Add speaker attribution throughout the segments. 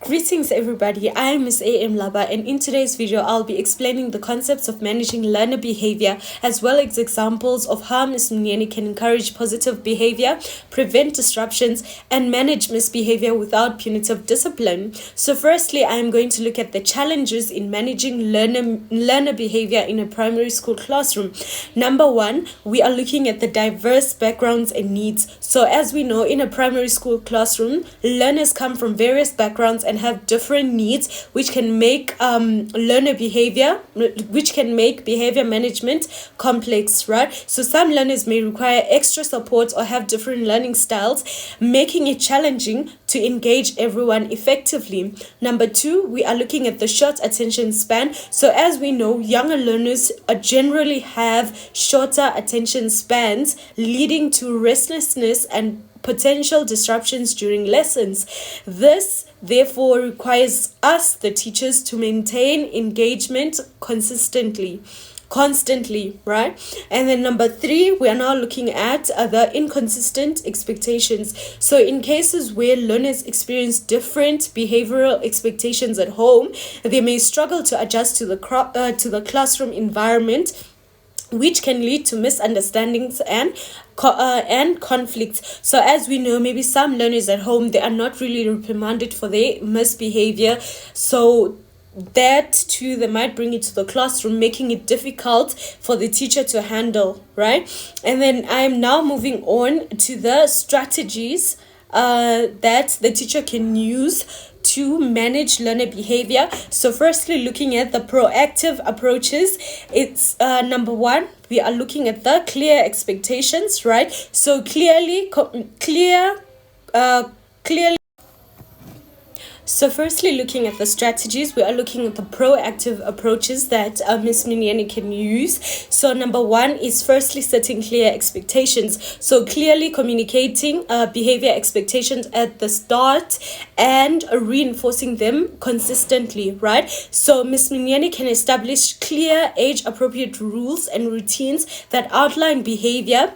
Speaker 1: Greetings everybody, I am Ms. A.M. Laba, and in today's video I'll be explaining the concepts of managing learner behavior as well as examples of how Ms. Mnyeni can encourage positive behavior, prevent disruptions, and manage misbehavior without punitive discipline. So firstly, I am going to look at the challenges in managing learner behavior in a primary school classroom. Number one, we are looking at the diverse backgrounds and needs. So as we know, in a primary school classroom, learners come from various backgrounds and have different needs, which can make behavior management complex, right? So some learners may require extra support or have different learning styles, making it challenging to engage everyone effectively. Number two, we are looking at the short attention span. So as we know, younger learners generally have shorter attention spans, leading to restlessness and potential disruptions during lessons. This therefore requires us, the teachers, to maintain engagement constantly, right? And then number three, we are now looking at the inconsistent expectations. So in cases where learners experience different behavioral expectations at home, they may struggle to adjust to the classroom environment, which can lead to misunderstandings and conflicts. So as we know, maybe some learners at home, they are not really reprimanded for their misbehavior, so that too, they might bring it to the classroom, making it difficult for the teacher to handle, right? And then I'm now moving on to the strategies that the teacher can use to manage learner behavior. So firstly, looking at the proactive approaches, it's number one, we are looking at the clear expectations, right? So clearly So firstly, looking at the strategies, we are looking at the proactive approaches that Ms. Mnyeni can use. So number one is firstly setting clear expectations. So clearly communicating behavior expectations at the start and reinforcing them consistently, right? So Ms. Mnyeni can establish clear age-appropriate rules and routines that outline behavior,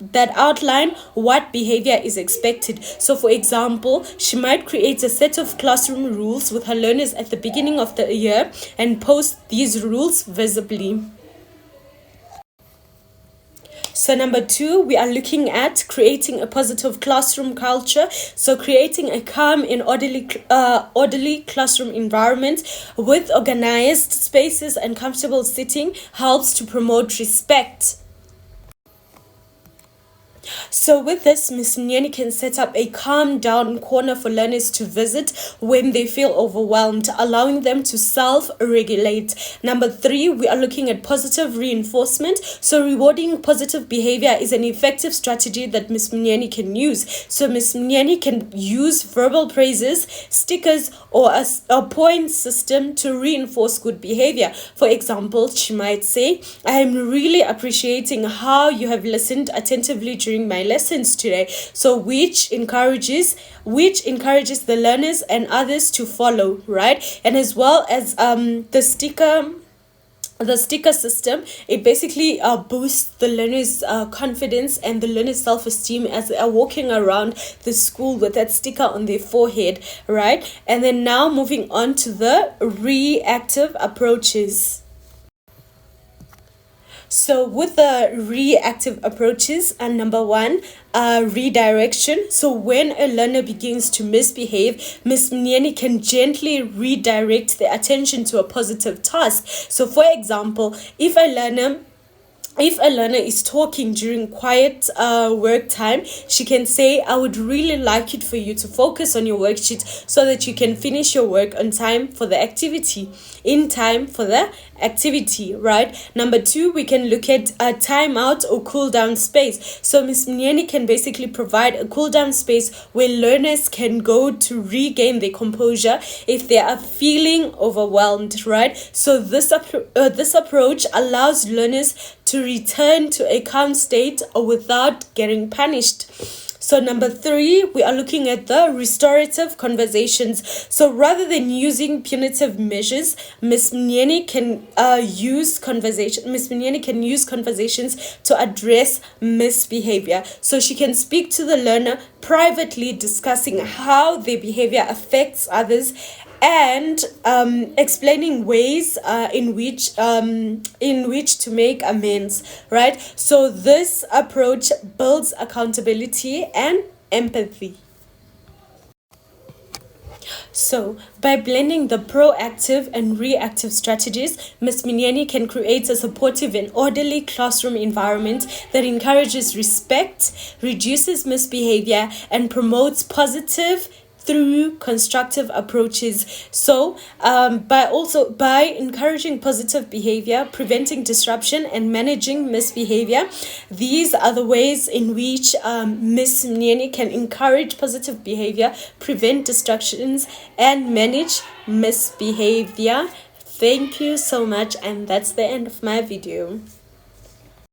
Speaker 1: that outline what behavior is expected. So for example, she might create a set of classroom rules with her learners at the beginning of the year and post these rules visibly. So number two, we are looking at creating a positive classroom culture. So creating a calm and orderly classroom environment with organized spaces and comfortable sitting helps to promote respect. So with this, Ms. Mnyeni can set up a calm down corner for learners to visit when they feel overwhelmed, allowing them to self-regulate. Number three, we are looking at positive reinforcement. So rewarding positive behavior is an effective strategy that Ms. Mnyeni can use. So Ms. Mnyeni can use verbal praises, stickers, or a point system to reinforce good behavior. For example, she might say, "I am really appreciating how you have listened attentively during my lessons today." So which encourages the learners and others to follow, right? And as well as the sticker system, it basically boosts the learners confidence and the learners self-esteem as they are walking around the school with that sticker on their forehead, right? And then now moving on to the reactive approaches. So with the reactive approaches, number one, redirection. So when a learner begins to misbehave, Ms. Mnyeni can gently redirect their attention to a positive task. So for example, if a learner is talking during quiet work time, she can say, "I would really like it for you to focus on your worksheet so that you can finish your work on time for the activity, right?" Number two, we can look at a timeout or cool down space. So Ms. Mnyeni can basically provide a cool down space where learners can go to regain their composure if they are feeling overwhelmed, right? So this approach allows learners to return to a calm state without getting punished. So number 3, we are looking at the restorative conversations. So rather than using punitive measures, Miss Mnyeni can use conversations to address misbehavior. So she can speak to the learner privately, discussing how their behavior affects others, and explaining ways in which to make amends, right? So this approach builds accountability and empathy. So, by blending the proactive and reactive strategies, Ms. Mnyeni can create a supportive and orderly classroom environment that encourages respect, reduces misbehavior, and promotes positive through constructive approaches. So by encouraging positive behavior, preventing disruption, and managing misbehavior, these are the ways in which Ms. Mnyeni can encourage positive behavior, prevent distractions, and manage misbehavior. Thank you so much, and that's the end of my video.